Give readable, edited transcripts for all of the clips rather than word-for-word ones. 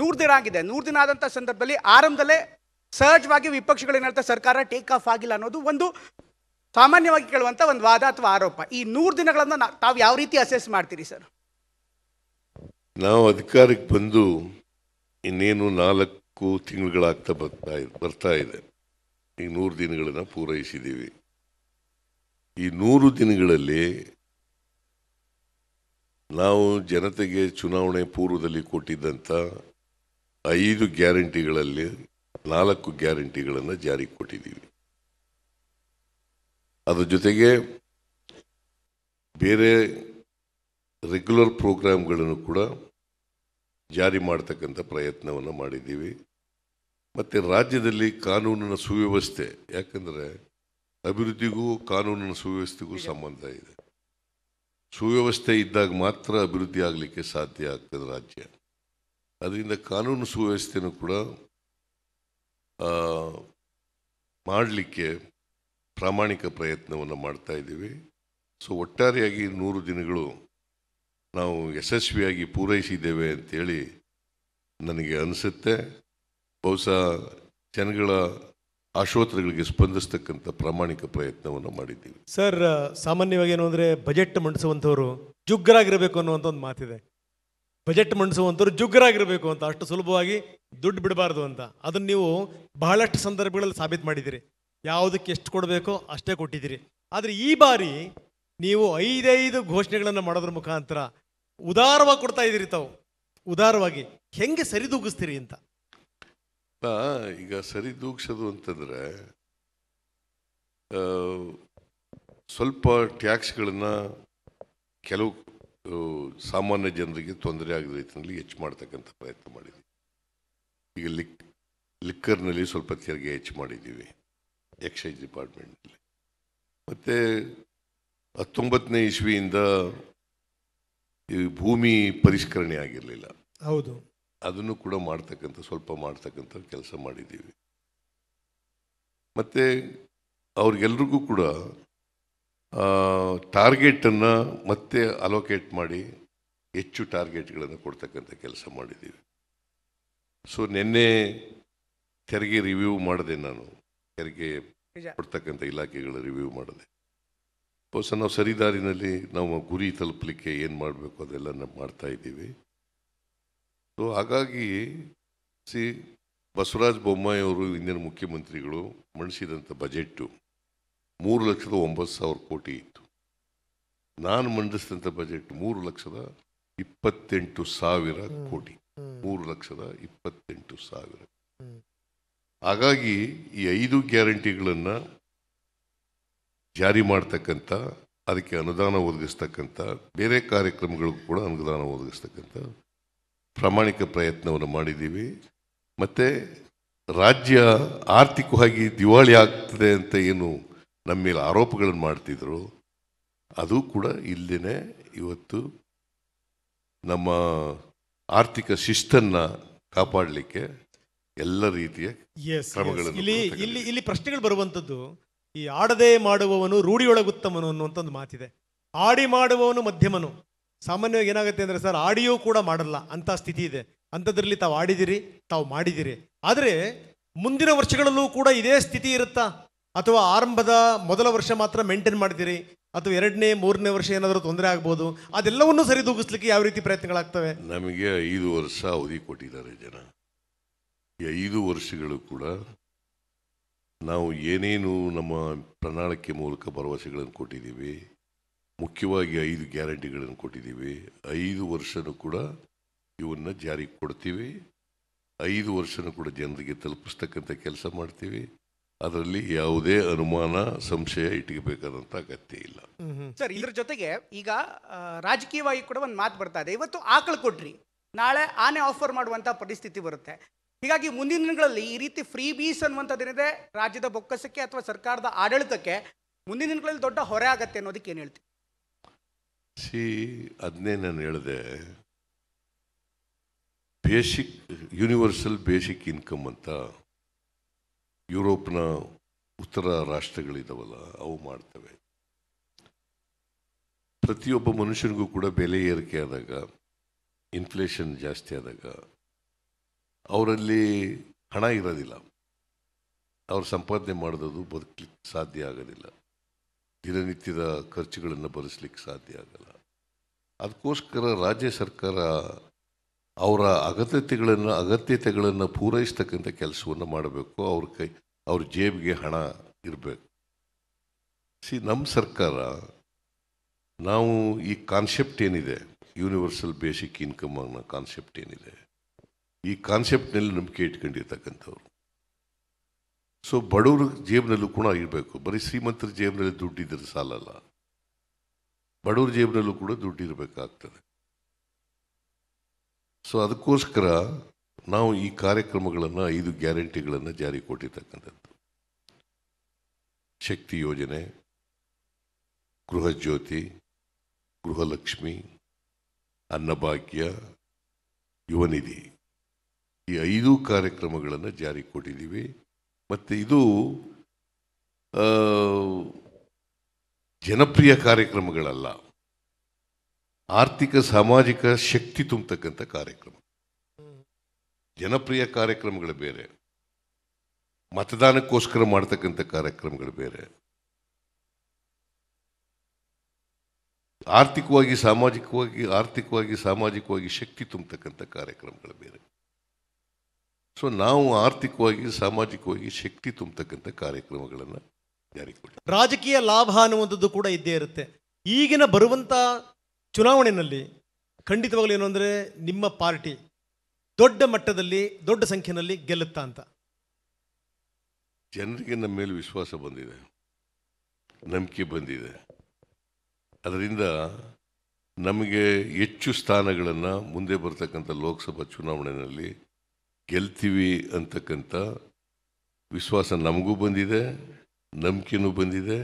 100 ದಿನ ಆಗಿದೆ. 100 ದಿನ ಆದಂಥ ಸಂದರ್ಭದಲ್ಲಿ ಆರಂಭದಲ್ಲೇ ಸಹಜವಾಗಿ ವಿಪಕ್ಷಗಳು ಏನು ಹೇಳ್ತಾರೆ, ಸರ್ಕಾರ ಟೇಕ್ ಆಫ್ ಆಗಿಲ್ಲ ಅನ್ನೋದು ಒಂದು ಸಾಮಾನ್ಯವಾಗಿ ಕೇಳುವಂಥ ಒಂದು ವಾದ ಅಥವಾ ಆರೋಪ. ಈ 100 ದಿನಗಳನ್ನು ತಾವು ಯಾವ ರೀತಿ ಅಸೆಸ್ ಮಾಡ್ತೀರಿ ಸರ್? ನಾವು ಅಧಿಕಾರಕ್ಕೆ ಬಂದು ಇನ್ನೇನು 4 ತಿಂಗಳುಗಳಾಗ್ತಾ ಬರ್ತಾ ಇದೆ. ಈಗ 100 ದಿನಗಳನ್ನು ಪೂರೈಸಿದ್ದೀವಿ. ಈ 100 ದಿನಗಳಲ್ಲಿ ನಾವು ಜನತೆಗೆ ಚುನಾವಣೆ ಪೂರ್ವದಲ್ಲಿ ಕೊಟ್ಟಿದ್ದಂಥ 5 ಗ್ಯಾರಂಟಿಗಳಲ್ಲಿ 4 ಗ್ಯಾರಂಟಿಗಳನ್ನು ಜಾರಿಗೆ ಕೊಟ್ಟಿದ್ದೀವಿ. ಅದರ ಜೊತೆಗೆ ಬೇರೆ ರೆಗ್ಯುಲರ್ ಪ್ರೋಗ್ರಾಮ್ಗಳನ್ನು ಕೂಡ ಜಾರಿ ಮಾಡ್ತಕ್ಕಂಥ ಪ್ರಯತ್ನವನ್ನು ಮಾಡಿದ್ದೀವಿ. ಮತ್ತು ರಾಜ್ಯದಲ್ಲಿ ಕಾನೂನಿನ ಸುವ್ಯವಸ್ಥೆ, ಯಾಕಂದರೆ ಅಭಿವೃದ್ಧಿಗೂ ಕಾನೂನಿನ ಸುವ್ಯವಸ್ಥೆಗೂ ಸಂಬಂಧ ಇದೆ. ಸುವ್ಯವಸ್ಥೆ ಇದ್ದಾಗ ಮಾತ್ರ ಅಭಿವೃದ್ಧಿ ಆಗಲಿಕ್ಕೆ ಸಾಧ್ಯ ಆಗ್ತದೆ ರಾಜ್ಯ. ಅದರಿಂದ ಕಾನೂನು ಸುವ್ಯವಸ್ಥೆನೂ ಕೂಡ ಮಾಡಲಿಕ್ಕೆ ಪ್ರಾಮಾಣಿಕ ಪ್ರಯತ್ನವನ್ನು ಮಾಡ್ತಾ ಇದ್ದೀವಿ. ಸೊ ಒಟ್ಟಾರೆಯಾಗಿ 100 ದಿನಗಳು ನಾವು ಯಶಸ್ವಿಯಾಗಿ ಪೂರೈಸಿದ್ದೇವೆ ಅಂತೇಳಿ ನನಗೆ ಅನಿಸುತ್ತೆ. ಬಹುಶಃ ಜನಗಳ ಆಶೋತ್ತರಗಳಿಗೆ ಸ್ಪಂದಿಸ್ತಕ್ಕಂಥ ಪ್ರಾಮಾಣಿಕ ಪ್ರಯತ್ನವನ್ನು ಮಾಡಿದ್ದೀವಿ. ಸರ್, ಸಾಮಾನ್ಯವಾಗಿ ಏನು ಅಂದರೆ ಬಜೆಟ್ ಮಂಡಿಸುವಂಥವ್ರು ಜುಗ್ಗರಾಗಿರಬೇಕು ಅನ್ನುವಂಥ ಒಂದು ಮಾತಿದೆ. ಬಜೆಟ್ ಮಂಡಿಸುವಂಥವ್ರು ಜುಗ್ಗರಾಗಿರಬೇಕು ಅಂತ, ಅಷ್ಟು ಸುಲಭವಾಗಿ ದುಡ್ಡು ಬಿಡಬಾರ್ದು ಅಂತ. ಅದನ್ನು ನೀವು ಬಹಳಷ್ಟು ಸಂದರ್ಭಗಳಲ್ಲಿ ಸಾಬೀತು ಮಾಡಿದ್ದೀರಿ. ಯಾವುದಕ್ಕೆ ಎಷ್ಟು ಕೊಡಬೇಕೋ ಅಷ್ಟೇ ಕೊಟ್ಟಿದ್ದೀರಿ. ಆದರೆ ಈ ಬಾರಿ ನೀವು 5 ಘೋಷಣೆಗಳನ್ನು ಮಾಡೋದ್ರ ಮುಖಾಂತರ ಉದಾರವಾಗಿ ಕೊಡ್ತಾ ಇದ್ದೀರಿ. ತಾವು ಉದಾರವಾಗಿ ಹೆಂಗೆ ಸರಿದೂಗಿಸ್ತೀರಿ ಅಂತ? ಈಗ ಸರಿದೂಗಿಸೋದು ಅಂತಂದರೆ ಸ್ವಲ್ಪ ಟ್ಯಾಕ್ಸ್ಗಳನ್ನು ಕೆಲವು ಸಾಮಾನ್ಯ ಜನರಿಗೆ ತೊಂದರೆ ಆಗದ ರೀತಿಯಲ್ಲಿ ಹೆಚ್ಚು ಮಾಡ್ತಕ್ಕಂಥ ಪ್ರಯತ್ನ ಮಾಡಿದ್ದೀವಿ. ಈಗ ಲಿಕ್ಕರ್ನಲ್ಲಿ ಸ್ವಲ್ಪ ತೆರಿಗೆ ಹೆಚ್ಚು ಮಾಡಿದ್ದೀವಿ ಎಕ್ಸೈಸ್ ಡಿಪಾರ್ಟ್ಮೆಂಟ್ನಲ್ಲಿ. ಮತ್ತು 19ನೇ ಇಸ್ವಿಯಿಂದ ಈ ಭೂಮಿ ಪರಿಷ್ಕರಣೆ ಆಗಿರಲಿಲ್ಲ, ಹೌದು, ಅದನ್ನು ಕೂಡ ಸ್ವಲ್ಪ ಮಾಡ್ತಕ್ಕಂಥ ಕೆಲಸ ಮಾಡಿದ್ದೀವಿ. ಮತ್ತು ಅವ್ರಿಗೆಲ್ರಿಗೂ ಕೂಡ ಟಾರ್ಗೆಟನ್ನು ಮತ್ತೆ ಅಲೋಕೇಟ್ ಮಾಡಿ ಹೆಚ್ಚು ಟಾರ್ಗೆಟ್ಗಳನ್ನು ಕೊಡ್ತಕ್ಕಂಥ ಕೆಲಸ ಮಾಡಿದ್ದೀವಿ. ಸೊ ನಿನ್ನೆ ತೆರಿಗೆ ರಿವ್ಯೂ ಮಾಡಿದೆ, ನಾನು ತೆರಿಗೆ ಕೊಡ್ತಕ್ಕಂಥ ಇಲಾಖೆಗಳ ರಿವ್ಯೂ ಮಾಡಿದೆ. ಬಹುಶಃ ನಾವು ಸರಿದಾರಿನಲ್ಲಿ ನಾವು ಗುರಿ ತಲುಪಲಿಕ್ಕೆ ಏನು ಮಾಡಬೇಕು ಅದೆಲ್ಲ ನಾವು ಮಾಡ್ತಾ ಇದ್ದೀವಿ. ಸೊ ಹಾಗಾಗಿ ಬಸವರಾಜ ಬೊಮ್ಮಾಯಿ ಅವರು ಇಂದಿನ ಮುಖ್ಯಮಂತ್ರಿಗಳು ಮಂಡಿಸಿದಂಥ ಬಜೆಟ್ಟು 3,09,000 ಕೋಟಿ ಇತ್ತು. ನಾನು ಮಂಡಿಸಿದಂಥ ಬಜೆಟ್ 3,28,000 ಕೋಟಿ. 3,28,000. ಹಾಗಾಗಿ ಈ 5 ಗ್ಯಾರಂಟಿಗಳನ್ನು ಜಾರಿ ಮಾಡ್ತಕ್ಕಂಥ, ಅದಕ್ಕೆ ಅನುದಾನ ಒದಗಿಸ್ತಕ್ಕಂಥ, ಬೇರೆ ಕಾರ್ಯಕ್ರಮಗಳಿಗೂ ಕೂಡ ಅನುದಾನ ಒದಗಿಸ್ತಕ್ಕಂಥ ಪ್ರಾಮಾಣಿಕ ಪ್ರಯತ್ನವನ್ನು ಮಾಡಿದ್ದೀವಿ. ಮತ್ತು ರಾಜ್ಯ ಆರ್ಥಿಕವಾಗಿ ದಿವಾಳಿ ಆಗ್ತದೆ ಅಂತ ಏನು ನಮ್ಮ ಮೇಲೆ ಆರೋಪಗಳನ್ನು ಮಾಡ್ತಿದ್ರು, ಅದು ಕೂಡ ಇಲ್ಲದೇ ಇವತ್ತು ನಮ್ಮ ಆರ್ಥಿಕ ಶಿಸ್ತನ್ನು ಕಾಪಾಡಲಿಕ್ಕೆ ಎಲ್ಲ ರೀತಿಯ ಕ್ರಮಗಳನ್ನು. ಇಲ್ಲಿ ಪ್ರಶ್ನೆಗಳು ಬರುವಂಥದ್ದು, ಈ ಆಡದೆ ಮಾಡುವವನು ರೂಢಿಯೊಳಗುತ್ತಮನು ಅನ್ನುವಂಥ ಒಂದು ಮಾತಿದೆ. ಆಡಿ ಮಾಡುವವನು ಮಧ್ಯಮನು. ಸಾಮಾನ್ಯವಾಗಿ ಏನಾಗುತ್ತೆ ಅಂದರೆ ಸರ್, ಆಡಿಯೂ ಕೂಡ ಮಾಡಲ್ಲ ಅಂತ ಸ್ಥಿತಿ ಇದೆ. ಅಂಥದ್ರಲ್ಲಿ ತಾವು ಆಡಿದಿರಿ, ತಾವು ಮಾಡಿದಿರಿ. ಆದರೆ ಮುಂದಿನ ವರ್ಷಗಳಲ್ಲೂ ಕೂಡ ಇದೇ ಸ್ಥಿತಿ ಇರುತ್ತಾ, ಅಥವಾ ಆರಂಭದ ಮೊದಲ ವರ್ಷ ಮಾತ್ರ ಮೇಂಟೈನ್ ಮಾಡ್ತೀರಿ, ಅಥವಾ 2ನೇ 3ನೇ ವರ್ಷ ಏನಾದರೂ ತೊಂದರೆ ಆಗ್ಬೋದು? ಅದೆಲ್ಲವನ್ನೂ ಸರಿದೂಗಿಸ್ಲಿಕ್ಕೆ ಯಾವ ರೀತಿ ಪ್ರಯತ್ನಗಳಾಗ್ತವೆ? ನಮಗೆ 5 ವರ್ಷ ಅವಧಿ ಕೊಟ್ಟಿದ್ದಾರೆ ಜನ. ಈ 5 ವರ್ಷಗಳು ಕೂಡ ನಾವು ಏನೇನು ನಮ್ಮ ಪ್ರಣಾಳಿಕೆ ಮೂಲಕ ಭರವಸೆಗಳನ್ನು ಕೊಟ್ಟಿದ್ದೀವಿ, ಮುಖ್ಯವಾಗಿ 5 ಗ್ಯಾರಂಟಿಗಳನ್ನು ಕೊಟ್ಟಿದ್ದೀವಿ. 5 ವರ್ಷನೂ ಕೂಡ ಇವನ್ನು ಜಾರಿಗೆ ಕೊಡ್ತೀವಿ. 5 ವರ್ಷನೂ ಕೂಡ ಜನರಿಗೆ ತಲುಪಿಸ್ತಕ್ಕಂಥ ಕೆಲಸ ಮಾಡ್ತೀವಿ. ಅದರಲ್ಲಿ ಯಾವುದೇ ಅನುಮಾನ, ಸಂಶಯ ಇಟ್ಕೋಬೇಕಾದಂಥ ಅಗತ್ಯ ಇಲ್ಲ. ಸರ್, ಇದ್ರ ಜೊತೆಗೆ ಈಗ ರಾಜಕೀಯವಾಗಿ ಕೂಡ ಒಂದು ಮಾತು ಬರ್ತಾ ಇದೆ. ಇವತ್ತು ಆಕಳು ಕೊಟ್ರಿ, ನಾಳೆ ಆನೆ ಆಫರ್ ಮಾಡುವಂಥ ಪರಿಸ್ಥಿತಿ ಬರುತ್ತೆ. ಹೀಗಾಗಿ ಮುಂದಿನ ದಿನಗಳಲ್ಲಿ ಈ ರೀತಿ ಫ್ರೀ ಬೀಸ್ ಅನ್ನುವಂಥದ್ದೇನಿದೆ ರಾಜ್ಯದ ಬೊಕ್ಕಸಕ್ಕೆ ಅಥವಾ ಸರ್ಕಾರದ ಆಡಳಿತಕ್ಕೆ ಮುಂದಿನ ದಿನಗಳಲ್ಲಿ ದೊಡ್ಡ ಹೊರೆ ಆಗತ್ತೆ ಅನ್ನೋದಕ್ಕೆ ಏನು ಹೇಳ್ತೀವಿ? ಅದನ್ನೇ ನಾನು ಹೇಳಿದೆ, ಯೂನಿವರ್ಸಲ್ ಬೇಸಿಕ್ ಇನ್ಕಮ್ ಅಂತ ಯುರೋಪ್ನ ಉತ್ತರ ರಾಷ್ಟ್ರಗಳಿದಾವಲ್ಲ, ಅವು ಮಾಡ್ತವೆ. ಪ್ರತಿಯೊಬ್ಬ ಮನುಷ್ಯನಿಗೂ ಕೂಡ ಬೆಲೆ ಏರಿಕೆ ಆದಾಗ, ಇನ್ಫ್ಲೇಷನ್ ಜಾಸ್ತಿ ಆದಾಗ ಅವರಲ್ಲಿ ಹಣ ಇರೋದಿಲ್ಲ, ಅವ್ರು ಸಂಪಾದನೆ ಮಾಡೋದು ಬದುಕಲಿಕ್ಕೆ ಸಾಧ್ಯ ಆಗೋದಿಲ್ಲ, ದಿನನಿತ್ಯದ ಖರ್ಚುಗಳನ್ನು ಭರಿಸ್ಲಿಕ್ಕೆ ಸಾಧ್ಯ ಆಗಲ್ಲ. ಅದಕ್ಕೋಸ್ಕರ ರಾಜ್ಯ ಸರ್ಕಾರ ಅವರ ಅಗತ್ಯತೆಗಳನ್ನು ಪೂರೈಸ್ತಕ್ಕಂಥ ಕೆಲಸವನ್ನು ಮಾಡಬೇಕು. ಅವ್ರ ಜೇಬಿಗೆ ಹಣ ಇರಬೇಕು. ನಮ್ಮ ಸರ್ಕಾರ, ನಾವು ಈ ಕಾನ್ಸೆಪ್ಟ್ ಏನಿದೆ, ಯೂನಿವರ್ಸಲ್ ಬೇಸಿಕ್ ಇನ್ಕಮ್ ಅನ್ನೋ ಕಾನ್ಸೆಪ್ಟ್ ಏನಿದೆ, ಈ ಕಾನ್ಸೆಪ್ಟ್ನಲ್ಲಿ ನಂಬಿಕೆ ಇಟ್ಕೊಂಡಿರ್ತಕ್ಕಂಥವ್ರು. ಸೊ ಬಡವ್ರ ಜೇಬಿನಲ್ಲೂ ಕೂಡ ಇರಬೇಕು. ಬರೀ ಶ್ರೀಮಂತರ ಜೇಬಿನಲ್ಲಿ ದುಡ್ಡಿದ್ರೆ ಸಾಲಲ್ಲ, ಬಡವ್ರ ಜೇಬಿನಲ್ಲೂ ಕೂಡ ದುಡ್ಡು ಇರಬೇಕಾಗ್ತದೆ. ಸೊ ಅದಕ್ಕೋಸ್ಕರ ನಾವು ಈ ಕಾರ್ಯಕ್ರಮಗಳನ್ನು 5 ಗ್ಯಾರಂಟಿಗಳನ್ನು ಜಾರಿ ಕೊಟ್ಟಿರ್ತಕ್ಕಂಥದ್ದು. ಶಕ್ತಿ ಯೋಜನೆ, ಗೃಹ ಜ್ಯೋತಿ, ಗೃಹಲಕ್ಷ್ಮಿ, ಅನ್ನಭಾಗ್ಯ, ಯುವನಿಧಿ, ಈ 5 ಕಾರ್ಯಕ್ರಮಗಳನ್ನು ಜಾರಿ ಕೊಟ್ಟಿದ್ದೀವಿ. ಮತ್ತು ಇದು ಜನಪ್ರಿಯ ಕಾರ್ಯಕ್ರಮಗಳಲ್ಲ, ಆರ್ಥಿಕ ಸಾಮಾಜಿಕ ಶಕ್ತಿ ತುಂಬತಕ್ಕಂಥ ಕಾರ್ಯಕ್ರಮ. ಜನಪ್ರಿಯ ಕಾರ್ಯಕ್ರಮಗಳು ಬೇರೆ, ಮತದಾನಕ್ಕೋಸ್ಕರ ಮಾಡ್ತಕ್ಕಂಥ ಕಾರ್ಯಕ್ರಮಗಳು ಬೇರೆ, ಆರ್ಥಿಕವಾಗಿ ಸಾಮಾಜಿಕವಾಗಿ ಶಕ್ತಿ ತುಂಬತಕ್ಕಂಥ ಕಾರ್ಯಕ್ರಮಗಳು ಬೇರೆ. ಸೊ ನಾವು ಆರ್ಥಿಕವಾಗಿ ಸಾಮಾಜಿಕವಾಗಿ ಶಕ್ತಿ ತುಂಬತಕ್ಕಂಥ ಕಾರ್ಯಕ್ರಮಗಳನ್ನು ಜಾರಿ ಕೊಡ್ತೀವಿ. ರಾಜಕೀಯ ಲಾಭ ಅನ್ನುವಂಥದ್ದು ಕೂಡ ಇದ್ದೇ ಇರುತ್ತೆ. ಈಗಿನ ಬರುವಂಥ ಚುನಾವಣೆಯಲ್ಲಿ ಖಂಡಿತವಾಗ್ಲೂ ಏನು ಅಂದರೆ ನಿಮ್ಮ ಪಾರ್ಟಿ ದೊಡ್ಡ ಮಟ್ಟದಲ್ಲಿ ದೊಡ್ಡ ಸಂಖ್ಯೆಯಲ್ಲಿ ಗೆಲ್ಲುತ್ತಾ ಅಂತ ಜನರಿಗೆ ನಮ್ಮ ಮೇಲೆ ವಿಶ್ವಾಸ ಬಂದಿದೆ, ನಂಬಿಕೆ ಬಂದಿದೆ. ಅದರಿಂದ ನಮಗೆ ಹೆಚ್ಚು ಸ್ಥಾನಗಳನ್ನು ಮುಂದೆ ಬರ್ತಕ್ಕಂಥ ಲೋಕಸಭಾ ಚುನಾವಣೆಯಲ್ಲಿ ಗೆಲ್ತೀವಿ ಅಂತಕ್ಕಂಥ ವಿಶ್ವಾಸ ನಮಗೂ ಬಂದಿದೆ, ನಂಬಿಕೆನೂ ಬಂದಿದೆ.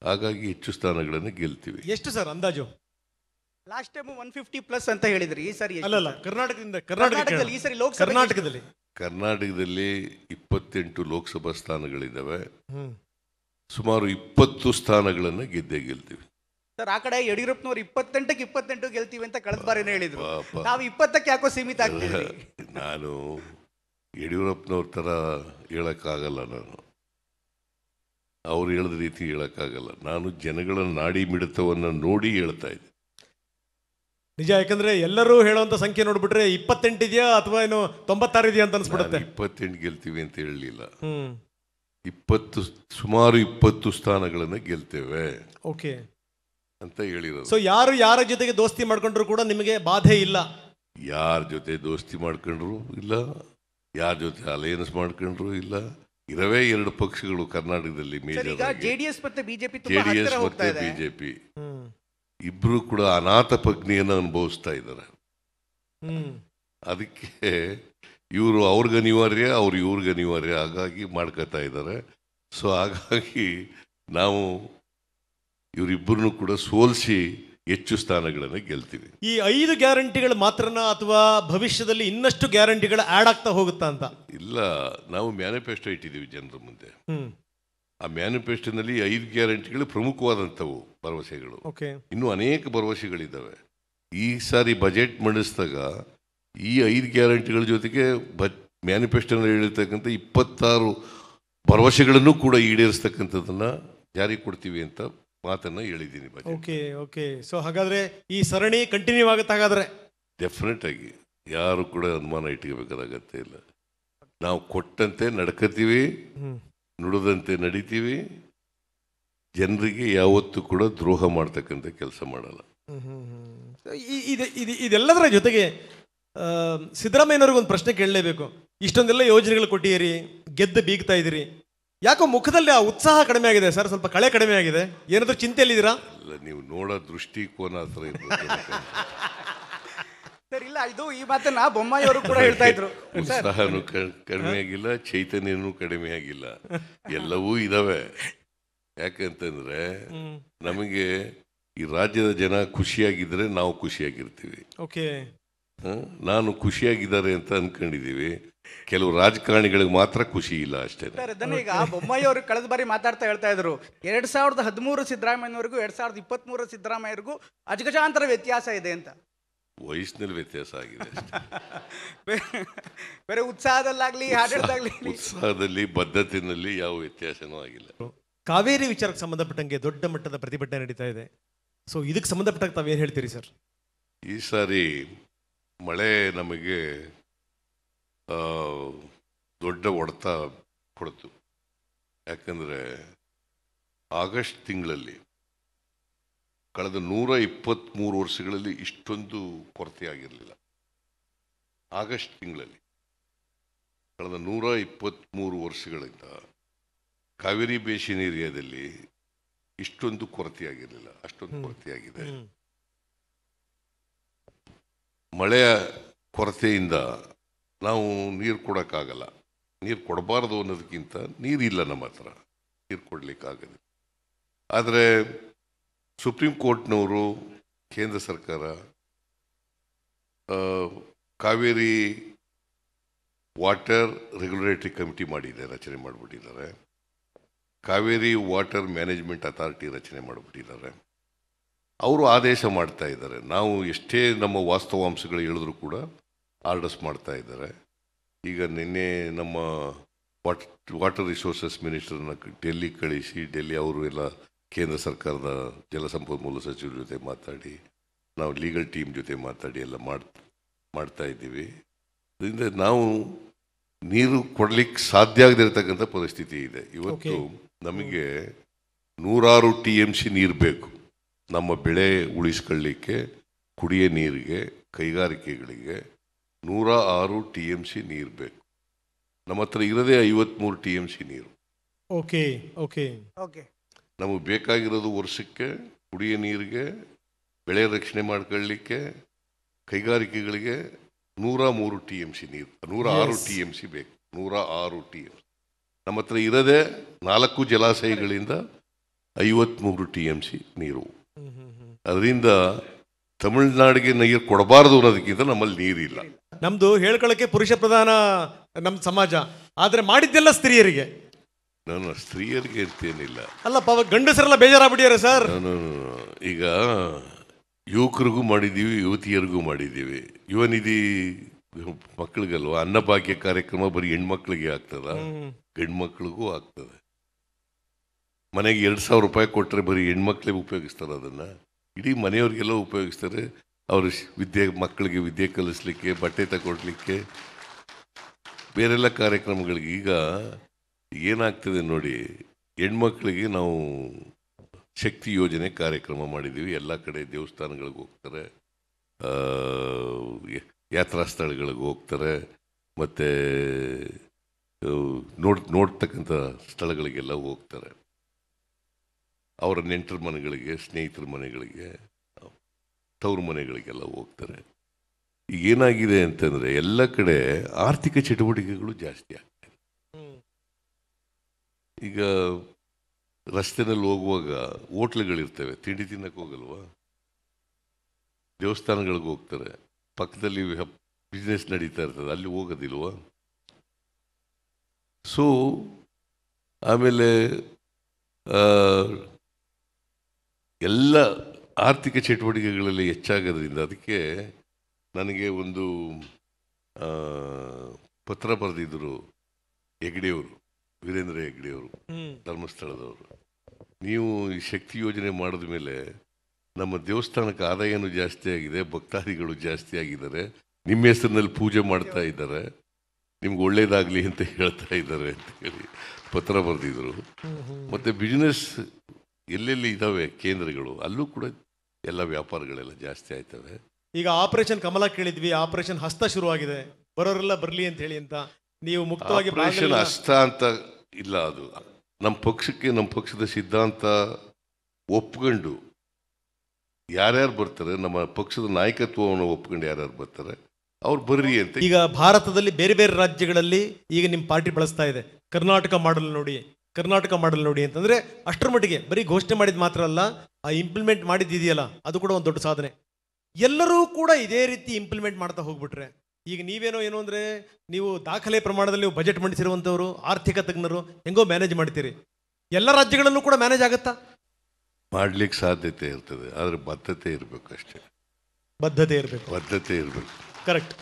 ಹಾಗಾಗಿ ಹೆಚ್ಚು ಸ್ಥಾನಗಳನ್ನು ಗೆಲ್ತೀವಿ. ಎಷ್ಟು ಸರ್ ಅಂದಾಜು? ಲಾಸ್ಟ್ ಟೈಮ್ 150+ ಅಂತ ಹೇಳಿದ್ರಿ, ಈ ಸರಿ ಅಲ್ಲಲ್ಲ, ಕರ್ನಾಟಕದಲ್ಲಿ ಈ ಸರಿ ಕರ್ನಾಟಕದಲ್ಲಿ 28 ಲೋಕಸಭಾ ಸ್ಥಾನಗಳಿದ್ದಾವೆ. ಸುಮಾರು 20 ಸ್ಥಾನಗಳನ್ನು ಗೆಲ್ತೀವಿ ಸರ್. ಆ ಕಡೆ ಯಡಿಯೂರಪ್ಪನವ್ರು 28ಕ್ಕೆ 28 ಗೆಲ್ತೀವಿ ಅಂತ ಕಳೆದ ಬಾರಿನೇ ಹೇಳಿದ್ರು. ನಾವು 20ಕ್ಕೆ ಯಾಕೋ ಸೀಮಿತ ಆಗ್ತೀವಿ. ನಾನು ಯಡಿಯೂರಪ್ಪನವ್ರ ಥರ ಹೇಳಕ್ಕಾಗಲ್ಲ, ನಾನು ಅವ್ರು ಹೇಳಿದ ರೀತಿ ಹೇಳಕ್ಕಾಗಲ್ಲ. ನಾನು ಜನಗಳ ನಾಡಿ ಮಿಡಿತವನ್ನು ನೋಡಿ ಹೇಳ್ತಾ ಇದ್ದೆ. ನಿಜ, ಯಾಕಂದ್ರೆ ಎಲ್ಲರೂ ಹೇಳುವಂತ ಸಂಖ್ಯೆ ನೋಡ್ಬಿಟ್ರೆ 28 ಇದೆಯಾ ಅಥವಾ ಏನು 96 ಇದೆಯಾ ಅಂತ ಅನ್ಸ್ಬಿಡುತ್ತೆ. 28 ಗೆಲ್ತೀವಿ ಅಂತ ಹೇಳಲಿಲ್ಲ, ಸುಮಾರು 20 ಸ್ಥಾನಗಳನ್ನು ಗೆಲ್ತೇವೆ ಓಕೆ ಅಂತ ಹೇಳಿರೋದು. ಸೊ ಯಾರ ಜೊತೆಗೆ ದೋಸ್ತಿ ಮಾಡ್ಕೊಂಡ್ರು ಕೂಡ ನಿಮಗೆ ಬಾಧೆ ಇಲ್ಲ? ಯಾರ ಜೊತೆ ದೋಸ್ತಿ ಮಾಡ್ಕೊಂಡ್ರು ಇಲ್ಲ, ಯಾರ ಜೊತೆ ಅಲಯನ್ಸ್ ಮಾಡ್ಕೊಂಡ್ರು ಇಲ್ಲ. ಇರವೇ 2 ಪಕ್ಷಗಳು ಕರ್ನಾಟಕದಲ್ಲಿ ಮೇಜರ್, ಜೆಡಿಎಸ್ ಮತ್ತೆ ಬಿಜೆಪಿ. ಬಿಜೆಪಿ ಇಬ್ರು ಕೂಡ ಅನಾಥ ಪತ್ನಿಯನ್ನು ಅನುಭವಿಸ್ತಾ ಇದ್ದಾರೆ. ಅದಕ್ಕೆ ಇವರು ಅವ್ರಿಗೆ ಅನಿವಾರ್ಯ, ಅವ್ರು ಇವ್ರಿಗೆ ಅನಿವಾರ್ಯ, ಹಾಗಾಗಿ ಮಾಡ್ಕೋತಾ ಇದ್ದಾರೆ. ಸೊ ಹಾಗಾಗಿ ನಾವು ಇವರಿಬ್ಬರನ್ನು ಕೂಡ ಸೋಲಿಸಿ ಹೆಚ್ಚು ಸ್ಥಾನಗಳನ್ನು ಗೆಲ್ತೀವಿ. ಈ 5 ಗ್ಯಾರಂಟಿಗಳು ಮಾತ್ರನ ಅಥವಾ ಭವಿಷ್ಯದಲ್ಲಿ ಇನ್ನಷ್ಟು ಗ್ಯಾರಂಟಿಗಳು ಆಡ್ ಆಗ್ತಾ ಹೋಗುತ್ತಾ ಅಂತ? ಇಲ್ಲ, ನಾವು ಮ್ಯಾನಿಫೆಸ್ಟೋ ಇಟ್ಟಿದ್ದೀವಿ ಜನರ ಮುಂದೆ. ಆ ಮ್ಯಾನಿಫೆಸ್ಟೋನಲ್ಲಿ 5 ಗ್ಯಾರಂಟಿಗಳು ಪ್ರಮುಖವಾದಂಥವು ಭರವಸೆಗಳು. ಇನ್ನೂ ಅನೇಕ ಭರವಸೆಗಳಿದ್ದಾವೆ. ಈ ಸಾರಿ ಬಜೆಟ್ ಮಂಡಿಸಿದಾಗ ಈ 5 ಗ್ಯಾರಂಟಿಗಳ ಜೊತೆಗೆ ಮ್ಯಾನಿಫೆಸ್ಟೋನಲ್ಲಿ ಹೇಳಿರ್ತಕ್ಕಂಥ 26 ಭರವಸೆಗಳನ್ನು ಕೂಡ ಈಡೇರಿಸ್ತಕ್ಕಂಥದ್ದನ್ನು ಜಾರಿ ಕೊಡ್ತೀವಿ ಅಂತ ಮಾತನ್ನ ಹೇಳಿದ್ದೀನಿ. ಓಕೆ. ಸೊ ಹಾಗಾದ್ರೆ ಈ ಸರಣಿ ಕಂಟಿನ್ಯೂ ಆಗುತ್ತೆ ಹಾಗಾದ್ರೆ? ಡೆಫಿನೆಟ್ ಆಗಿ ಯಾರು ಕೂಡ ಅನುಮಾನ ಇಟ್ಕೋಬೇಕಾದ ಅಗತ್ಯ ಇಲ್ಲ. ನಾವು ಕೊಟ್ಟಂತೆ ನಡ್ಕತೀವಿ, ನುಡಿದಂತೆ ನಡಿತೀವಿ. ಜನರಿಗೆ ಯಾವತ್ತೂ ಕೂಡ ದ್ರೋಹ ಮಾಡ್ತಕ್ಕಂಥ ಕೆಲಸ ಮಾಡಲ್ಲ. ಇದೆಲ್ಲದರ ಜೊತೆಗೆ ಸಿದ್ದರಾಮಯ್ಯನವ್ರಿಗೆ ಒಂದು ಪ್ರಶ್ನೆ ಕೇಳಲೇಬೇಕು. ಇಷ್ಟೊಂದೆಲ್ಲ ಯೋಜನೆಗಳು ಕೊಟ್ಟಿದ್ದೀರಿ, ಗೆದ್ದು ಬೀಗ್ತಾ ಇದ್ದೀರಿ, ಯಾಕೋ ಮುಖದಲ್ಲಿ ಆ ಉತ್ಸಾಹ ಕಡಿಮೆ ಆಗಿದೆ ಸರ್, ಸ್ವಲ್ಪ ಕಳೆ ಕಡಿಮೆ ಆಗಿದೆ, ಏನಾದರೂ ಚಿಂತೆಯಲ್ಲಿದ್ದೀರಾ? ಇಲ್ಲ, ನೀವು ನೋಡೋ ದೃಷ್ಟಿಕೋನ ಹತ್ರ ಸರ್. ಇಲ್ಲ, ಇದು ಈ ಮಾತನ್ನ ಬೊಮ್ಮಾಯಿ ಅವರು ಕೂಡ ಹೇಳ್ತಾ ಇದ್ರು. ಉತ್ಸಾಹನೂ ಕಡಿಮೆ ಆಗಿಲ್ಲ, ಚೈತನ್ಯನೂ ಕಡಿಮೆ ಆಗಿಲ್ಲ, ಎಲ್ಲವೂ ಇದಾವೆ. ಯಾಕಂತಂದ್ರೆ ನಮಗೆ ಈ ರಾಜ್ಯದ ಜನ ಖುಷಿಯಾಗಿದ್ರೆ ನಾವು ಖುಷಿಯಾಗಿರ್ತೀವಿ. ನಾನು ಖುಷಿಯಾಗಿದ್ದಾರೆ ಅಂತ ಅನ್ಕೊಂಡಿದೀವಿ. ಕೆಲವು ರಾಜಕಾರಣಿಗಳಿಗೆ ಮಾತ್ರ ಖುಷಿ ಇಲ್ಲ ಅಷ್ಟೇ. ಈಗ ಬೊಮ್ಮಾಯಿ ಅವರು ಕಳೆದ ಬಾರಿ ಮಾತಾಡ್ತಾ ಹೇಳ್ತಾ ಇದ್ರು, 2013 ಸಿದ್ದರಾಮಯ್ಯನವರೆಗೂ 2023 ಸಿದ್ದರಾಮಯ್ಯರಿಗೂ ಅಜಗಜಾಂತರ ವ್ಯತ್ಯಾಸ ಇದೆ ಅಂತ. ವಯಸ್ಸಿನಲ್ಲಿ ವ್ಯತ್ಯಾಸ ಆಗಿದೆ ಅಷ್ಟೇ. ಬೇರೆ ಉತ್ಸಾಹದಲ್ಲಾಗ್ಲಿ ಹಾಡಾಡ್ದಾಗ್ಲಿ ಉತ್ಸಾಹದಲ್ಲಿ ಬದ್ಧತೆಯಲ್ಲಿ ಯಾವ ವ್ಯತ್ಯಾಸನೂ ಆಗಿಲ್ಲ. ಕಾವೇರಿ ವಿಚಾರಕ್ಕೆ ಸಂಬಂಧಪಟ್ಟಂಗೆ ದೊಡ್ಡ ಮಟ್ಟದ ಪ್ರತಿಭಟನೆ ನಡೀತಾ ಇದೆ. ಸೊ ಇದಕ್ಕೆ ಸಂಬಂಧಪಟ್ಟಾಗ ತಾವೇನು ಹೇಳ್ತೀರಿ ಸರ್? ಈ ಸಾರಿ ಮಳೆ ನಮಗೆ ದೊಡ್ಡ ಹೊಡೆತ ಕೊಡ್ತು. ಯಾಕಂದರೆ ಆಗಸ್ಟ್ ತಿಂಗಳಲ್ಲಿ ಕಳೆದ 123 ವರ್ಷಗಳಲ್ಲಿ ಇಷ್ಟೊಂದು ಕೊರತೆ ಆಗಿರಲಿಲ್ಲ. ಆಗಸ್ಟ್ ತಿಂಗಳಲ್ಲಿ ಕಳೆದ 123 ವರ್ಷಗಳಿಂದ ಕಾವೇರಿ ಬೇಸಿನ್ ಏರಿಯಾದಲ್ಲಿ ಇಷ್ಟೊಂದು ಕೊರತೆ ಆಗಿರಲಿಲ್ಲ. ಅಷ್ಟೊಂದು ಕೊರತೆ ಆಗಿದೆ. ಮಳೆಯ ಕೊರತೆಯಿಂದ ನಾವು ನೀರು ಕೊಡೋಕ್ಕಾಗಲ್ಲ. ನೀರು ಕೊಡಬಾರ್ದು ಅನ್ನೋದಕ್ಕಿಂತ ನೀರಿಲ್ಲ ನಮ್ಮ ಹತ್ರ, ನೀರು ಕೊಡಲಿಕ್ಕಾಗಲ್ಲ. ಆದರೆ ಸುಪ್ರೀಂ ಕೋರ್ಟ್ನವರು, ಕೇಂದ್ರ ಸರ್ಕಾರ ಕಾವೇರಿ ವಾಟರ್ ರೆಗ್ಯುಲೇಟರಿ ಕಮಿಟಿ ರಚನೆ ಮಾಡಿಬಿಟ್ಟಿದ್ದಾರೆ. ಕಾವೇರಿ ವಾಟರ್ ಮ್ಯಾನೇಜ್ಮೆಂಟ್ ಅಥಾರಿಟಿ ರಚನೆ ಮಾಡಿಬಿಟ್ಟಿದ್ದಾರೆ. ಅವರು ಆದೇಶ ಮಾಡ್ತಾ ಇದ್ದಾರೆ. ನಾವು ಎಷ್ಟೇ ನಮ್ಮ ವಾಸ್ತವಾಂಶಗಳು ಹೇಳಿದ್ರು ಕೂಡ ಆರ್ಡರ್ಸ್ ಮಾಡ್ತಾ ಇದ್ದಾರೆ. ಈಗ ನಿನ್ನೆ ನಮ್ಮ ವಾಟರ್ ರಿಸೋರ್ಸಸ್ ಮಿನಿಸ್ಟರ್ನ ಡೆಲ್ಲಿ ಕಳಿಸಿ, ಡೆಲ್ಲಿ ಅವರು ಎಲ್ಲ ಕೇಂದ್ರ ಸರ್ಕಾರದ ಜಲಸಂಪನ್ಮೂಲ ಸಚಿವರ ಜೊತೆ ಮಾತಾಡಿ, ನಾವು ಲೀಗಲ್ ಟೀಮ್ ಜೊತೆ ಮಾತಾಡಿ ಎಲ್ಲ ಮಾಡ್ತಾ ಇದ್ದೀವಿ. ಅದರಿಂದ ನಾವು ನೀರು ಕೊಡಲಿಕ್ಕೆ ಸಾಧ್ಯ ಆಗದಿರತಕ್ಕಂಥ ಪರಿಸ್ಥಿತಿ ಇದೆ. ಇವತ್ತು ನಮಗೆ 106 TMC ನೀರು ಬೇಕು ನಮ್ಮ ಬೆಳೆ ಉಳಿಸ್ಕೊಳ್ಳಿಕ್ಕೆ, ಕುಡಿಯೋ ನೀರಿಗೆ, ಕೈಗಾರಿಕೆಗಳಿಗೆ 106 TMC ನೀರು ಬೇಕು. ನಮ್ಮ ಹತ್ರ ಇರೋದೇ 53 TMC ನೀರು. ಓಕೆ ಓಕೆ ಓಕೆ ನಮಗೆ ಬೇಕಾಗಿರೋದು ವರ್ಷಕ್ಕೆ ಕುಡಿಯೋ ನೀರಿಗೆ, ಬೆಳೆ ರಕ್ಷಣೆ ಮಾಡ್ಕೊಳ್ಳಿಕ್ಕೆ, ಕೈಗಾರಿಕೆಗಳಿಗೆ 103 TMC ನೀರು, 106 TMC ಬೇಕು. 106 TMC ನಮ್ಮ ಹತ್ರ ಇರೋದೇ 4 ಜಲಾಶಯಗಳಿಂದ 53 TMC ನೀರು. ಅದರಿಂದ ತಮಿಳುನಾಡಿಗೆ ನೀರು ಕೊಡಬಾರದು ಅನ್ನೋದಕ್ಕಿಂತ ನಮ್ಮಲ್ಲಿ ನೀರಿಲ್ಲ. ನಮ್ದು ಹೇಳ್ಕೊಳ್ಳೋಕೆ ಪುರುಷ ಪ್ರಧಾನ ನಮ್ಮ ಸಮಾಜ, ಆದ್ರೆ ಮಾಡಿದ್ದೆಲ್ಲ ಸ್ತ್ರೀಯರಿಗೆ. ನಾನು ಸ್ತ್ರೀಯರಿಗೆ ಅಂತೇನಿಲ್ಲ. ಅಲ್ಲಪ್ಪ, ಗಂಡಸರೆಲ್ಲ ಬೇಜಾರಾಗ್ಬಿಟ್ಟಿದ್ದಾರೆ ಸರ್. ನಾನು ಈಗ ಯುವಕರಿಗೂ ಮಾಡಿದ್ದೀವಿ, ಯುವತಿಯರಿಗೂ ಮಾಡಿದ್ದೀವಿ. ಯುವ ನಿಧಿ ಮಕ್ಕಳಿಗಲ್ವ, ಅನ್ನಭಾಗ್ಯ ಕಾರ್ಯಕ್ರಮ ಬರೀ ಹೆಣ್ಮಕ್ಳಿಗೆ ಆಗ್ತದ, ಗಂಡು ಮಕ್ಳಿಗೂ ಆಗ್ತದೆ. ಮನೆಗೆ 2,000 ರೂಪಾಯಿ ಕೊಟ್ಟರೆ ಬರೀ ಹೆಣ್ಮಕ್ಳಿಗೆ ಉಪಯೋಗಿಸ್ತಾರೆ. ಅದನ್ನು ಇಡೀ ಮನೆಯವ್ರಿಗೆಲ್ಲ ಉಪಯೋಗಿಸ್ತಾರೆ. ಅವರು ಮಕ್ಕಳಿಗೆ ವಿದ್ಯೆ ಕಲಿಸ್ಲಿಕ್ಕೆ, ಬಟ್ಟೆ ತಗೊಡ್ಲಿಕ್ಕೆ, ಬೇರೆಲ್ಲ ಕಾರ್ಯಕ್ರಮಗಳಿಗೆ. ಈಗ ಏನಾಗ್ತದೆ ನೋಡಿ, ಹೆಣ್ಮಕ್ಳಿಗೆ ನಾವು ಶಕ್ತಿ ಯೋಜನೆ ಕಾರ್ಯಕ್ರಮ ಮಾಡಿದ್ದೀವಿ. ಎಲ್ಲ ಕಡೆ ದೇವಸ್ಥಾನಗಳಿಗೆ ಹೋಗ್ತಾರೆ, ಯಾತ್ರಾ ಸ್ಥಳಗಳಿಗೆ ಹೋಗ್ತಾರೆ, ಮತ್ತು ನೋಡ್ತಕ್ಕಂಥ ಸ್ಥಳಗಳಿಗೆಲ್ಲ ಹೋಗ್ತಾರೆ. ಅವರ ನೆಂಟರ ಮನೆಗಳಿಗೆ, ಸ್ನೇಹಿತರ ಮನೆಗಳಿಗೆ, ತವ್ರ ಮನೆಗಳಿಗೆಲ್ಲ ಹೋಗ್ತಾರೆ. ಈಗ ಏನಾಗಿದೆ ಅಂತಂದರೆ ಎಲ್ಲ ಕಡೆ ಆರ್ಥಿಕ ಚಟುವಟಿಕೆಗಳು ಜಾಸ್ತಿ ಆಗ್ತದೆ. ಈಗ ರಸ್ತೆನಲ್ಲಿ ಹೋಗುವಾಗ ಹೋಟ್ಲುಗಳಿರ್ತವೆ, ತಿಂಡಿ ತಿನ್ನಕ್ಕೆ ಹೋಗಲ್ವಾ, ದೇವಸ್ಥಾನಗಳಿಗೆ ಹೋಗ್ತಾರೆ, ಪಕ್ಕದಲ್ಲಿ ಬಿಸ್ನೆಸ್ ನಡೀತಾ ಇರ್ತದೆ, ಅಲ್ಲಿ ಹೋಗೋದಿಲ್ವಾ? ಸೊ ಆಮೇಲೆ ಎಲ್ಲ ಆರ್ಥಿಕ ಚಟುವಟಿಕೆಗಳಲ್ಲಿ ಹೆಚ್ಚಾಗೋದ್ರಿಂದ ಅದಕ್ಕೆ ನನಗೆ ಒಂದು ಪತ್ರ ಬರೆದಿದ್ದರು ಹೆಗ್ಡೆಯವರು, ವೀರೇಂದ್ರ ಹೆಗ್ಡೆಯವರು, ಧರ್ಮಸ್ಥಳದವರು. ನೀವು ಈ ಶಕ್ತಿ ಯೋಜನೆ ಮಾಡಿದ ಮೇಲೆ ನಮ್ಮ ದೇವಸ್ಥಾನಕ್ಕೆ ಆದಾಯನೂ ಜಾಸ್ತಿ ಆಗಿದೆ, ಭಕ್ತಾದಿಗಳು ಜಾಸ್ತಿ ಆಗಿದ್ದಾರೆ, ನಿಮ್ಮ ಹೆಸರಿನಲ್ಲಿ ಪೂಜೆ ಮಾಡ್ತಾ ಇದ್ದಾರೆ, ನಿಮ್ಗೆ ಒಳ್ಳೇದಾಗಲಿ ಅಂತ ಹೇಳ್ತಾ ಇದ್ದಾರೆ ಅಂತ ಹೇಳಿ ಪತ್ರ ಬರೆದಿದ್ರು. ಮತ್ತು ಬಿಸ್ನೆಸ್ ಎಲ್ಲೆಲ್ಲಿ ಇದ್ದಾವೆ ಕೇಂದ್ರಗಳು, ಅಲ್ಲೂ ಕೂಡ ಎಲ್ಲ ವ್ಯಾಪಾರಗಳೆಲ್ಲ ಜಾಸ್ತಿ ಆಯ್ತವೆ. ಈಗ ಆಪರೇಷನ್ ಕಮಲ ಕೇಳಿದ್ವಿ, ಆಪರೇಷನ್ ಹಸ್ತ ಶುರುವಾಗಿದೆ, ಬರೋರೆಲ್ಲ ಬರಲಿ ಅಂತ ಹೇಳಿ ಅಂತ. ನೀವು ಮುಕ್ತವಾಗಿ ಆಪರೇಷನ್ ಹಸ್ತ ಅಂತ ಇಲ್ಲ, ಅದು ನಮ್ಮ ಪಕ್ಷಕ್ಕೆ, ನಮ್ಮ ಪಕ್ಷದ ಸಿದ್ಧಾಂತ ಒಪ್ಕೊಂಡು ಯಾರ್ಯಾರು ಬರ್ತಾರೆ, ನಮ್ಮ ಪಕ್ಷದ ನಾಯಕತ್ವವನ್ನು ಒಪ್ಕೊಂಡು ಯಾರ್ಯಾರು ಬರ್ತಾರೆ ಅವ್ರು ಬರ್ರಿ ಅಂತ. ಈಗ ಭಾರತದಲ್ಲಿ ಬೇರೆ ಬೇರೆ ರಾಜ್ಯಗಳಲ್ಲಿ ಈಗ ನಿಮ್ಮ ಪಾರ್ಟಿ ಬಳಸ್ತಾ ಇದೆ ಕರ್ನಾಟಕ ಮಾಡಲ್ ನೋಡಿ, ಕರ್ನಾಟಕ ಮಾಡಲ್ ನೋಡಿ ಅಂತಂದ್ರೆ ಅಷ್ಟರ ಮಟ್ಟಿಗೆ ಬರೀ ಘೋಷಣೆ ಮಾಡಿದ ಮಾತ್ರ ಅಲ್ಲ, ಆ ಇಂಪ್ಲಿಮೆಂಟ್ ಮಾಡಿದ್ದಿದೆಯಲ್ಲ ಅದು ಕೂಡ ಒಂದು ದೊಡ್ಡ ಸಾಧನೆ. ಎಲ್ಲರೂ ಕೂಡ ಇದೇ ರೀತಿ ಇಂಪ್ಲಿಮೆಂಟ್ ಮಾಡ್ತಾ ಹೋಗ್ಬಿಟ್ರೆ, ಈಗ ನೀವೇನೋ ಏನು ಅಂದರೆ ನೀವು ದಾಖಲೆ ಪ್ರಮಾಣದಲ್ಲಿ ನೀವು ಬಜೆಟ್ ಮಂಡಿಸಿರುವಂಥವ್ರು, ಆರ್ಥಿಕ ತಜ್ಞರು, ಹೆಂಗೋ ಮ್ಯಾನೇಜ್ ಮಾಡ್ತೀರಿ. ಎಲ್ಲ ರಾಜ್ಯಗಳಲ್ಲೂ ಕೂಡ ಮ್ಯಾನೇಜ್ ಆಗುತ್ತಾ? ಮಾಡ್ಲಿಕ್ಕೆ ಸಾಧ್ಯತೆ ಇರ್ತದೆ, ಆದರೆ ಬದ್ಧತೆ ಇರಬೇಕಷ್ಟೇ. ಬದ್ಧತೆ ಇರಬೇಕು. ಬದ್ಧತೆ ಇರಬೇಕು. ಕರೆಕ್ಟ್.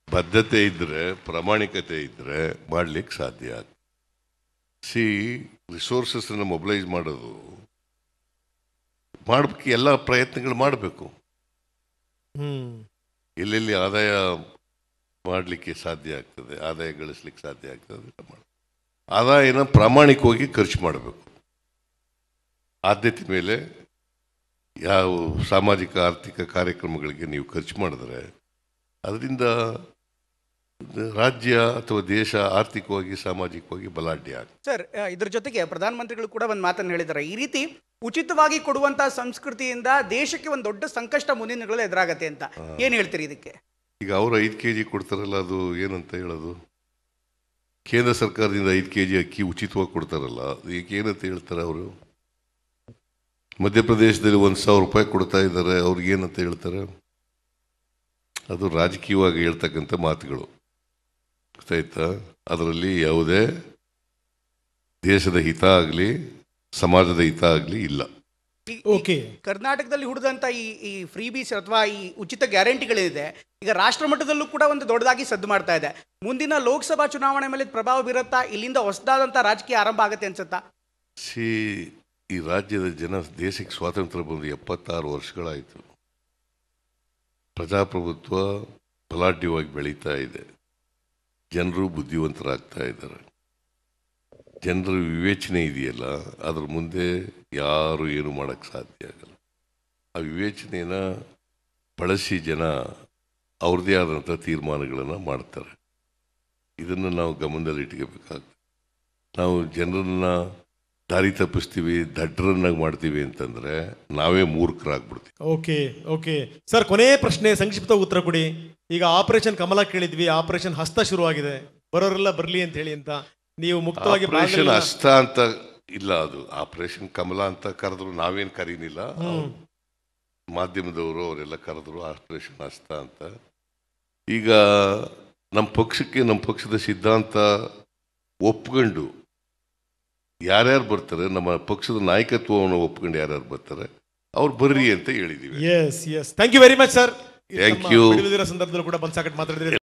ಬದ್ಧತೆ ಇದ್ದರೆ, ಪ್ರಾಮಾಣಿಕತೆ ಇದ್ದರೆ ಮಾಡ್ಲಿಕ್ಕೆ ಸಾಧ್ಯ ಆಗ್ತದೆ. ರಿಸೋರ್ಸಸ್ನ ಮೊಬಿಲೈಸ್ ಮಾಡೋದು ಮಾಡಬೇಕು, ಎಲ್ಲ ಪ್ರಯತ್ನಗಳು ಮಾಡಬೇಕು. ಎಲ್ಲೆಲ್ಲಿ ಆದಾಯ ಮಾಡಲಿಕ್ಕೆ ಸಾಧ್ಯ ಆಗ್ತದೆ, ಆದಾಯ ಗಳಿಸ್ಲಿಕ್ಕೆ ಸಾಧ್ಯ ಆಗ್ತದೆ, ಆದಾಯನ ಪ್ರಾಮಾಣಿಕವಾಗಿ ಖರ್ಚು ಮಾಡಬೇಕು. ಆದ್ಯತೆ ಮೇಲೆ ಯಾವ ಸಾಮಾಜಿಕ ಆರ್ಥಿಕ ಕಾರ್ಯಕ್ರಮಗಳಿಗೆ ನೀವು ಖರ್ಚು ಮಾಡಿದ್ರೆ ಅದರಿಂದ ರಾಜ್ಯ ಅಥವಾ ದೇಶ ಆರ್ಥಿಕವಾಗಿ ಸಾಮಾಜಿಕವಾಗಿ ಬಲಾಢ್ಯ ಆಗ್ತದೆ. ಸರ್, ಇದ್ರ ಜೊತೆಗೆ ಪ್ರಧಾನಮಂತ್ರಿಗಳು ಕೂಡ ಒಂದು ಮಾತನ್ನು ಹೇಳಿದ್ದಾರೆ. ಈ ರೀತಿ ಉಚಿತವಾಗಿ ಕೊಡುವಂತಹ ಸಂಸ್ಕೃತಿಯಿಂದ ದೇಶಕ್ಕೆ ಒಂದು ದೊಡ್ಡ ಸಂಕಷ್ಟ ಮುಂದಿನ ದಿನಗಳಲ್ಲಿ ಎದುರಾಗತ್ತೆ ಅಂತ. ಏನ್ ಹೇಳ್ತೀರಿ ಇದಕ್ಕೆ? ಈಗ ಅವರು 5 kg ಕೊಡ್ತಾರಲ್ಲ, ಅದು ಏನಂತ ಹೇಳೋದು? ಕೇಂದ್ರ ಸರ್ಕಾರದಿಂದ 5 kg ಅಕ್ಕಿ ಉಚಿತವಾಗಿ ಕೊಡ್ತಾರಲ್ಲ, ಈಗ ಏನಂತ ಹೇಳ್ತಾರೆ ಅವರು? ಮಧ್ಯಪ್ರದೇಶದಲ್ಲಿ 1,000 ರೂಪಾಯಿ ಕೊಡ್ತಾ ಇದ್ದಾರೆ, ಅವ್ರಿಗೆ ಏನಂತ ಹೇಳ್ತಾರೆ? ಅದು ರಾಜಕೀಯವಾಗಿ ಹೇಳ್ತಕ್ಕಂಥ ಮಾತುಗಳು, ಗೊತ್ತಾಯ್ತಾ? ಅದರಲ್ಲಿ ಯಾವುದೇ ದೇಶದ ಹಿತ ಆಗಲಿ ಸಮಾಜದ ಹಿತ ಆಗಲಿ ಇಲ್ಲ. ಓಕೆ, ಕರ್ನಾಟಕದಲ್ಲಿ ಹುಡಿದಂತ ಈ ಫ್ರೀ ಬೀಸ್ ಅಥವಾ ಈ ಉಚಿತ ಗ್ಯಾರಂಟಿಗಳಿದೆ, ಈಗ ರಾಷ್ಟ್ರ ಮಟ್ಟದಲ್ಲೂ ಕೂಡ ಒಂದು ದೊಡ್ಡದಾಗಿ ಸದ್ದು ಮಾಡ್ತಾ ಇದೆ. ಮುಂದಿನ ಲೋಕಸಭಾ ಚುನಾವಣೆ ಮೇಲೆ ಪ್ರಭಾವ ಬೀರುತ್ತಾ? ಇಲ್ಲಿಂದ ಹೊಸದಾದಂಥ ರಾಜಕೀಯ ಆರಂಭ ಆಗುತ್ತೆ ಅನ್ಸುತ್ತಾ? ಈ ರಾಜ್ಯದ ಜನ, ದೇಶಕ್ಕೆ ಸ್ವಾತಂತ್ರ್ಯ ಬಂದು 76 ವರ್ಷಗಳಾಯಿತು. ಪ್ರಜಾಪ್ರಭುತ್ವ ಬಲಾಢ್ಯವಾಗಿ ಬೆಳೀತಾ ಇದೆ. ಜನರು ಬುದ್ಧಿವಂತರಾಗ್ತಾ ಇದ್ದಾರೆ. ಜನರ ವಿವೇಚನೆ ಇದೆಯಲ್ಲ, ಅದ್ರ ಮುಂದೆ ಯಾರು ಏನು ಮಾಡೋಕ್ಕೆ ಸಾಧ್ಯ ಆಗಲ್ಲ. ಆ ವಿವೇಚನೆಯನ್ನು ಬಳಸಿ ಜನ ಅವ್ರದ್ದೇ ಆದಂಥ ತೀರ್ಮಾನಗಳನ್ನು ಮಾಡ್ತಾರೆ. ಇದನ್ನು ನಾವು ಗಮನದಲ್ಲಿ ಇಟ್ಕೋಬೇಕಾಗ್ತದೆ. ನಾವು ಜನರನ್ನು ದಾರಿ ತಪ್ಪಿಸ್ತೀವಿ, ದಡ್ಡರನ್ನಾಗಿ ಮಾಡ್ತೀವಿ ಅಂತಂದರೆ ನಾವೇ ಮೂರ್ಖರಾಗ್ಬಿಡ್ತೀವಿ. ಓಕೆ ಓಕೆ ಸರ್, ಕೊನೆ ಪ್ರಶ್ನೆ, ಸಂಕ್ಷಿಪ್ತ ಉತ್ತರ ಕೊಡಿ. ಈಗ ಆಪರೇಷನ್ ಕಮಲ ಕೇಳಿದ್ವಿ, ಆಪರೇಷನ್ ಹಸ್ತ ಶುರುವಾಗಿದೆ, ಬರೋರೆಲ್ಲ ಬರಲಿ ಅಂತ ಹೇಳಿ ಅಂತ ನೀವು ಮುಕ್ತವಾಗಿ. ಆಪರೇಷನ್ ಹಸ್ತ ಅಂತ ಇಲ್ಲ, ಅದು ಆಪರೇಷನ್ ಕಮಲ ಅಂತ ಕರೆದ್ರು, ನಾವೇನು ಕರೀನಿಲ್ಲ. ಮಾಧ್ಯಮದವರು ಅವರೆಲ್ಲ ಕರೆದ್ರು ಆಪರೇಷನ್ ಹಸ್ತ ಅಂತ. ಈಗ ನಮ್ಮ ಪಕ್ಷಕ್ಕೆ, ನಮ್ಮ ಪಕ್ಷದ ಸಿದ್ಧಾಂತ ಒಪ್ಕೊಂಡು ಯಾರ್ಯಾರು ಬರ್ತಾರೆ, ನಮ್ಮ ಪಕ್ಷದ ನಾಯಕತ್ವವನ್ನು ಒಪ್ಕೊಂಡು ಯಾರ್ಯಾರು ಬರ್ತಾರೆ ಅವ್ರು ಬರ್ರಿ ಅಂತ ಹೇಳಿದೀವಿ. Yes yes, thank you very much sir. Thank you. ಸಂದರ್ಭದಲ್ಲೂ ಕೂಡ ಬಂದ್ ಸಾಕಟ್ಟು ಮಾತಾಡಿದ್ರೆ